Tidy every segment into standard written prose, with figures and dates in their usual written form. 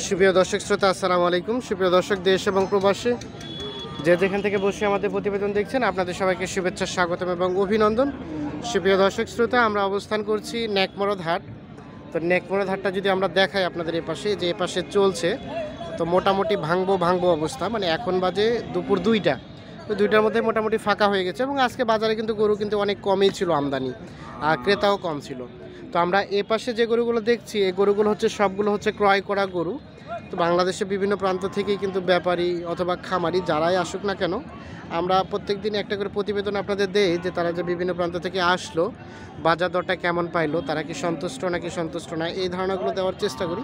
সুপ্রিয় দর্শক শ্রোতা, আসসালামু আলাইকুম। সুপ্রিয় দর্শক, দেশ এবং প্রবাসী যে যেখান থেকে বসে আমাদের প্রতিবেদন দেখছেন, আপনাদের সবাইকে শুভেচ্ছা, স্বাগতম এবং অভিনন্দন। সুপ্রিয় দর্শক শ্রোতা, আমরা অবস্থান করছি নেকমরদ হাট। তো নেকমরদ হাটটা যদি আমরা দেখাই আপনাদের এপাশে, যে এপাশে চলছে, তো মোটামুটি ভাঙবো অবস্থা। মানে এখন বাজে দুপুর 2টা, তো 2টার মধ্যে মোটামুটি ফাঁকা হয়ে গেছে এবং আজকে বাজারে কিন্তু গরু কিন্তু অনেক কমই ছিল আমদানি, আর ক্রেতাও কম ছিল। তো আমরা এপাশে যে গরুগুলো দেখছি, এই গরুগুলো হচ্ছে সবগুলো হচ্ছে ক্রয় করা গরু। তো বাংলাদেশের বিভিন্ন প্রান্ত থেকেই কিন্তু ব্যাপারী অথবা খামারি যারাই আসুক না কেন, আমরা প্রত্যেক দিন একটা করে প্রতিবেদন আপনাদের দেই যে তারা যে বিভিন্ন প্রান্ত থেকে আসলো, বাজার দরটা কেমন পাইলো, তারা কি সন্তুষ্ট নাকি সন্তুষ্ট না, এই ধারণাগুলো দেওয়ার চেষ্টা করি।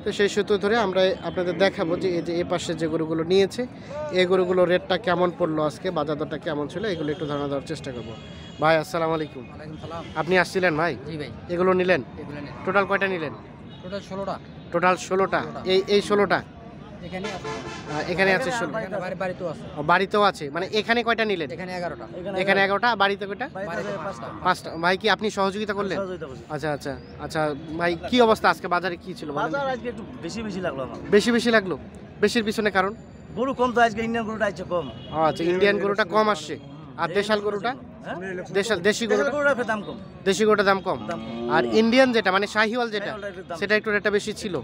তো সেই সূত্র ধরে আমরা আপনাদের দেখাবো যে এই যে এ পাশে যে গরুগুলো নিয়েছে, এই গরুগুলোর রেটটা কেমন পড়লো, আজকে বাজার দরটা কেমন ছিল, এগুলো একটু ধারণা দেওয়ার চেষ্টা করবো। ভাই আসসালামু আলাইকুম। আপনি আসছিলেন ভাই? জি ভাই। এগুলো নিলেন? টোটাল কয়টা নিলেন? টোটাল 16টা। টোটাল 16টা। এই 16টা এখানে আছে? 16 বাড়িতেও আছে। মানে এখানে কয়টা নিলেন? এখানে 11টা। বাড়িতে কয়টা? 5টা। ভাই কি আপনি সহযোগিতা করলেন? আচ্ছা ভাই, কি অবস্থা আজকে বাজারে, কি ছিল? বাজার আজকে একটু বেশি লাগলো আমার। বেশি লাগলো? বেশির পিছনে কারণ? গরু কম তো আজকে, ইন্ডিয়ান গরুটা আসছে কম। আচ্ছা, ইন্ডিয়ান গরুটা কম আসছে। আর দেশাল গরুটা? দেশি গরুটার দাম কম। আর ইন্ডিয়ান যেটা মানে শাহিওয়াল যেটা, সেটা একটু রেটটা বেশি ছিল।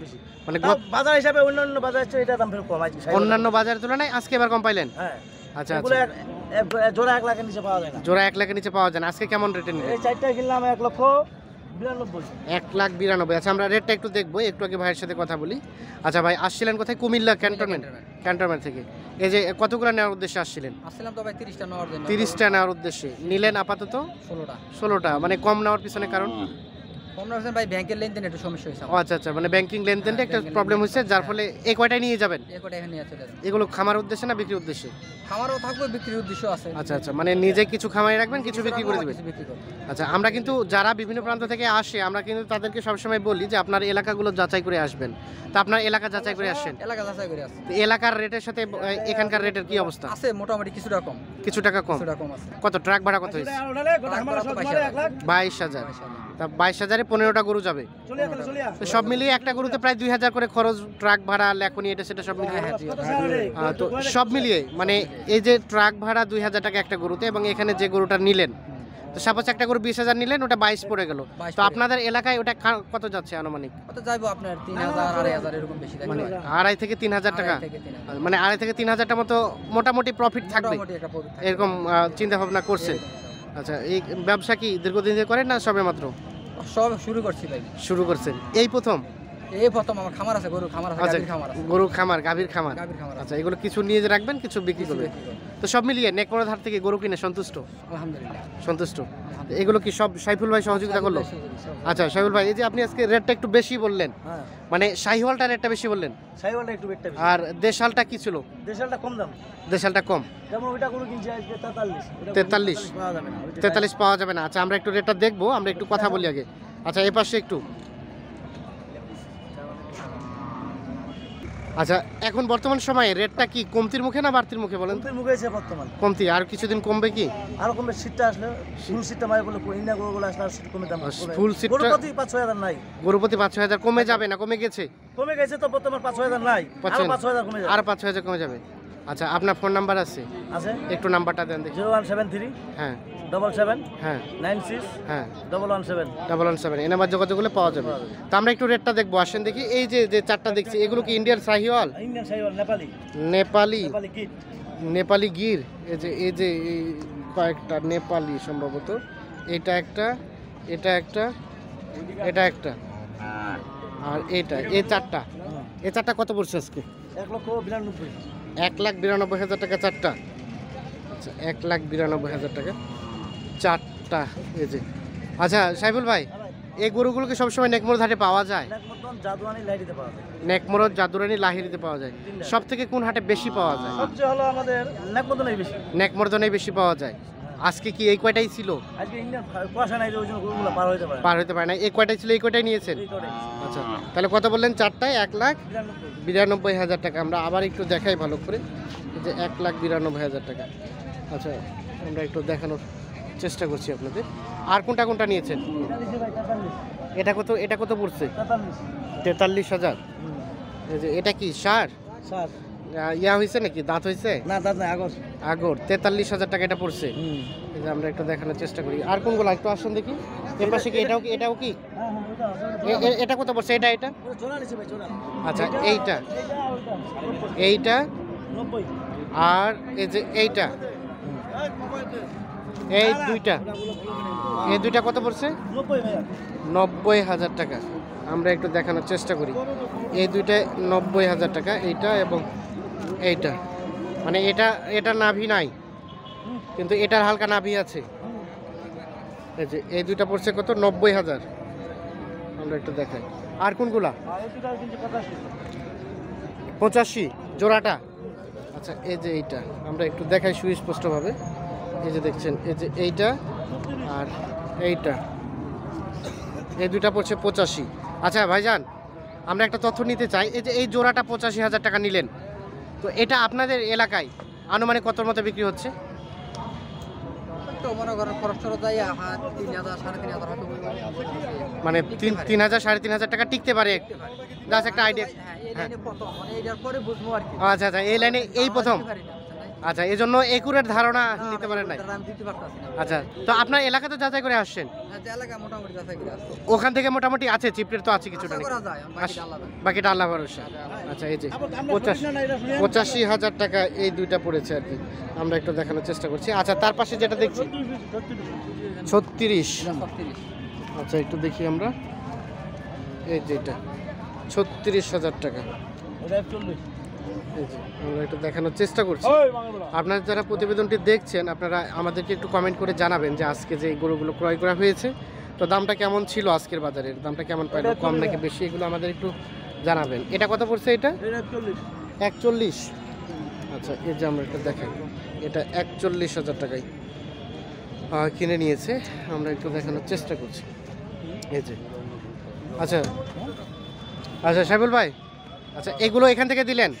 মানে বাজার হিসাবে অন্যান্য বাজার হচ্ছে এটা দাম কম আছে। অন্যান্য বাজারের তুলনায় আজকে এবার কম পাইলেন? হ্যাঁ। আচ্ছা, জোড়া 1 লাখের নিচে পাওয়া যায় না। জোড়া 1 লাখের নিচে পাওয়া যায় না। আজকে কেমন রেটে নিলেন? এই চারটা কিনলাম 1,92,000। 1,92,000। আচ্ছা, আমরা রেটটা একটু দেখবো, একটু আগে ভাইয়ের সাথে কথা বলি। আচ্ছা ভাই, আসছিলেন কোথায়? কুমিল্লা ক্যান্টনমেন্ট থেকে। এই যে কতগুলো নেওয়ার উদ্দেশ্যে আসছিলেন? আসছিলাম তো ভাই 30টা নেওয়ার জন্য। 30টা নেওয়ার উদ্দেশ্যে নিলেন আপাতত 16টা। মানে কম নেওয়ার পিছনে কারণ? ভাই ব্যাংকের লেনদেন একটু সমস্যা হয়েছে। আচ্ছা, মানে ব্যাংকিং লেনদেনটা একটা প্রবলেম হচ্ছে, যার ফলে এই কয়টাই নিয়ে যাবেন? এগুলো খামার উদ্দেশ্যে না বিক্রির উদ্দেশ্যে? খামারও থাকবে, বিক্রির উদ্দেশ্য আছে। আচ্ছা, মানে নিজে কিছু খামারে রাখবেন, কিছু বিক্রি করে দেবেন। আচ্ছা, আমরা কিন্তু যারা বিভিন্ন প্রান্ত থেকে আসে, আমরা কিন্তু তাদেরকে সবসময় বলি যে আপনার এলাকাগুলো যাচাই করে আসবেন। তো আপনার এলাকা যাচাই করে আসেন? এলাকা যাচাই করে আসেন। এলাকার রেটের সাথে এখানকার রেটের কি অবস্থা? আছে মোটামুটি কিছু টাকা কম আছে। কত ট্রাক ভাড়া কত হয়েছে? 22,000। তা 22,000-এ 15টা গরু যাবে। তো সব মিলিয়ে একটা গরুতে প্রায় 2,000 করে খরচ, ট্রাক ভাড়া, লেখনি, এটা সেটা সব মিলিয়ে। তো সব মিলিয়ে মানে এই যে ট্রাক ভাড়া 2,000 টাকা একটা গরুতে, এবং এখানে যে গরুটা নিলেন, তো সাপোজ একটা গরু 20,000 নিলেন, ওটা 22 পড়ে গেল। তো আপনাদের এলাকায় ওটা কত যাচ্ছে আনুমানিক? ওটা যাইবো আপনার 3,000 2,500 এরকম বেশি যাবে। মানে 2,500 থেকে 3,000 টাকা। মানে 2,500 থেকে 3,000 মতো মোটামুটি প্রফিট থাকবে, এরকম চিন্তা ভাবনা করছেন? আচ্ছা, এই ব্যবসা কি দীর্ঘদিন ধরে করেন না সবে মাত্র? সব শুরু করছি ভাই। শুরু করছেন এই প্রথম? আমার খামার আছে, গরু খামার আছে, গাভীর খামার আছে। গরু খামার, গাভীর খামার। আচ্ছা, এগুলো কিছু নিয়ে রাখবেন, কিছু বিক্রি করবেন। তো সব মিলিয়ে নেকমরদ হাট থেকে গরু কিনে সন্তুষ্ট? আলহামদুলিল্লাহ সন্তুষ্ট। এগুলো কি সব সাইফুল ভাই সহযোগিতা করলো? আচ্ছা সাইফুল ভাই, এই যে আপনি আজকে রেটটা একটু বেশি বললেন, মানে শাহিওয়ালটা রেটটা বেশি বললেন, শাহিওয়ালটা একটু বেশি। আর দেশালটা কি ছিল? দেশালটা কম দাম। দেশালটা কম, যেমন ওইটা গরু কিনছে আজকে 43 পাওয়া যাবে না। আচ্ছা, আমরা একটু রেটটা দেখবো, আমরা একটু কথা বলি আগে। আচ্ছা, এই পাশে একটু। আচ্ছা, এখন বর্তমান সময়ে রেটটা কি কমতির মুখে না বাড়তির মুখে বলেন? কমতির মুখে আছে বর্তমান। কমতি, আর কিছুদিন কমবে কি? আর কমবে, শীতটা আসলে, ফুল শীতটা মানে বলে ইন্ডিয়া গরুগুলো আসলে আর শীত কমে দাম। ফুল শীতটা গরুপতি 5-6 নাই। গরুপতি 5-6 কমে যাবে না? কমে গেছে তো বর্তমান 5-6 নাই, আর 5-6 কমে যাবে। আর 5-6 কমে যাবে। আচ্ছা, আপনার ফোন নাম্বার আছে? একটু নাম্বারটা দেন দেখি। 0173 হ্যাঁ 77 হ্যাঁ 96 হ্যাঁ 117 এই নাম্বার যোগাযোগ করলে পাওয়া যাবে। তো আমরা একটু রেটটা দেখবো, আসেন দেখি। এই যে চারটা দেখছি, এগুলো কি ইন্ডিয়ান শাহিওয়াল? ইন্ডিয়ান শাহিওয়াল, নেপালি গির। এই যে কয়েকটা নেপালি সম্ভবত, এটা একটা, আর এই চারটা কত পড়ছে আজকে? 1,92,000 টাকা চারটা। আচ্ছা, 1,92,000 টাকা চারটা। এই যে আচ্ছা সাইফুল ভাই, এই গরুগুলোকে সবসময় নেকমরদ হাটে পাওয়া যায়? নেকমরদ, জাদুরানি, লাহিড়িতে পাওয়া যায়। সব থেকে কোন হাটে বেশি পাওয়া যায়? সবচেয়ে হলো আমাদের নেকমরদনেই বেশি পাওয়া যায়। আজকে কি এই কয়টাই ছিল? আজকে ইন্ডিয়ান কুয়াশা নাই, ওই জন্য গরুগুলো পার হইতে পারে না। এই কয়টাই ছিল, এই কয়টাই নিয়েছেন? আচ্ছা, তাহলে কত বললেন? চারটায় 1,92,000 টাকা। আমরা আবার একটু দেখাই ভালো করে, এই যে 1,92,000 টাকা। আচ্ছা, আমরা একটু দেখানোর চেষ্টা করছি আপনাদের। আর কোনটা কোনটা নিয়েছেন? এটা দিছে ভাই 43 এটা কত পড়ছে? 43 43,000। এই যে এটা কি সার স্যার ইয়া হয়েছে নাকি, দাঁত হয়েছে? না দাদা না আগর আগর 43,000 টাকা এটা পড়ছে। এই যে আমরা একটু দেখানোর চেষ্টা করি। আর কোনগুলো একটু আসুন দেখি। এর পাশে কি এটাও কি? হ্যাঁ ওটা এটা কত পড়ছে? এটা ওটা চোরা নিছে ভাই চোরা। আচ্ছা এইটা ওইটা এইটা 90 আর এই যে এইটা, এই দুইটা কত পড়ছে? 90 ভাইয়া 90,000 টাকা। আমরা একটু দেখানোর চেষ্টা করি। এই দুইটায় 90,000 টাকা, এইটা এবং এইটা। মানে এটা নাভি নাই, কিন্তু এটার হালকা নাভি আছে। এই যে এই দুইটা পড়ছে কত? 90,000। আমরা একটু দেখাই। আর কোনগুলা? আর এটা কিন্তু 85 জোড়াটা। আচ্ছা এই যে এইটা আমরা একটু দেখাই সুস্পষ্টভাবে। এই যে দেখছেন, এই যে এইটা আর এইটা, এই দুইটা পড়ছে 85। আচ্ছা ভাইজান, আমরা একটা তথ্য নিতে চাই। এই যে এই জোড়াটা 85,000 টাকা নিলেন, তো এটা আপনাদের এলাকায় আনুমানিক কতর মতো বিক্রি হচ্ছে? তো মনে করেন খরচ টরচ যাই 3,000 3,500 হয়তো মানে 3,000 3,500 টাকা টিকতে পারে। জাস্ট একটা আইডিয়া। হ্যাঁ এই লাইনে প্রথম মানে এইটার পরে বুঝবো আর কি। আচ্ছা আচ্ছা, এই লাইনে এই প্রথম। আচ্ছা, এই জন্য একুরেট ধারণা নিতে পারেন নাই। আমি দিতে পারতাছি না। আচ্ছা, তো আপনার এলাকাতে যাচাই করে আসছেন, হ্যাঁ, যে এলাকা মোটামুটি যাচাই করে আসছে। ওখান থেকে মোটামুটি আছে, চিপড়ের তো আছে কিছুটা আশা নাকি? করা যায়, বাকিটা আলাদা। বাকিটা আল্লাহ ভরসা। আচ্ছা এই যে 85,000 টাকা এই দুইটা পড়েছে আর কি। আমরা একটু দেখানোর চেষ্টা করছি। আচ্ছা তার পাশে যেটা দেখছি 36। এটা 36 আচ্ছা একটু দেখি আমরা। এই যে এটা 36,000 টাকা। ওটা 41 এই যে আমরা একটু দেখানোর চেষ্টা করছি। আপনারা যারা প্রতিবেদনটি দেখছেন, আপনারা আমাদেরকে একটু কমেন্ট করে জানাবেন যে আজকে যে এই গরুগুলো ক্রয় করা হয়েছে, তো দামটা কেমন ছিল, আজকের বাজারের দামটা কেমন পাইলো, কম নাকি বেশি, এগুলো আমাদের একটু জানাবেন। এটা কত পড়ছে? এটা 41। আচ্ছা এই যে আমরা একটু দেখাই, এটা 41,000 টাকায় কিনে নিয়েছে। আমরা একটু দেখানোর চেষ্টা করছি। এই যে আচ্ছা আচ্ছা সাইবুল ভাই, আচ্ছা এগুলো এখান থেকে দিলেন,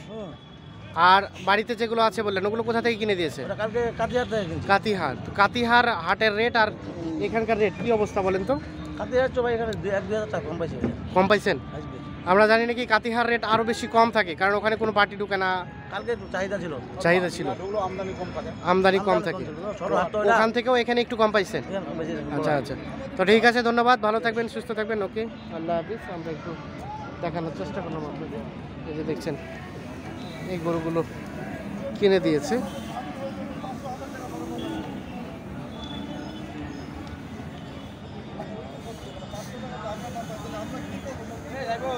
আর বাড়িতে যেগুলো আছে বললেন ওগুলো কোথা থেকে কিনে দিয়েছে? ওটা কালকে কাটিয়ার থেকে কিনছি। কাতিহার। তো কাতিহার হাটের রেট আর এখানকার রেট কি অবস্থা বলেন তো? কাটিয়ার তো ভাই এখানে 1-2 টাকা কম পাইছে ভাইয়া। কম পাইছেন? আসবে আমরা জানি নাকি কাতিহার রেট আরও বেশি কম থাকে, কারণ ওখানে কোনো পার্টি ঢুকে না, কালকে একটু চাহিদা ছিল আমদানি কম থাকে। ছোট হাট তো এটা ওখান থেকেও এখানে একটু কম পাইছেন? এখানে কম পাইছে। আচ্ছা আচ্ছা, তো ঠিক আছে, ধন্যবাদ, ভালো থাকবেন, সুস্থ থাকবেন, ওকে, আল্লাহ হাফিজ। আমরা একটু দেখানোর চেষ্টা করলাম আপনাদের। এই যে দেখছেন এই গরুগুলো কিনে দিয়েছে। এই যাইবো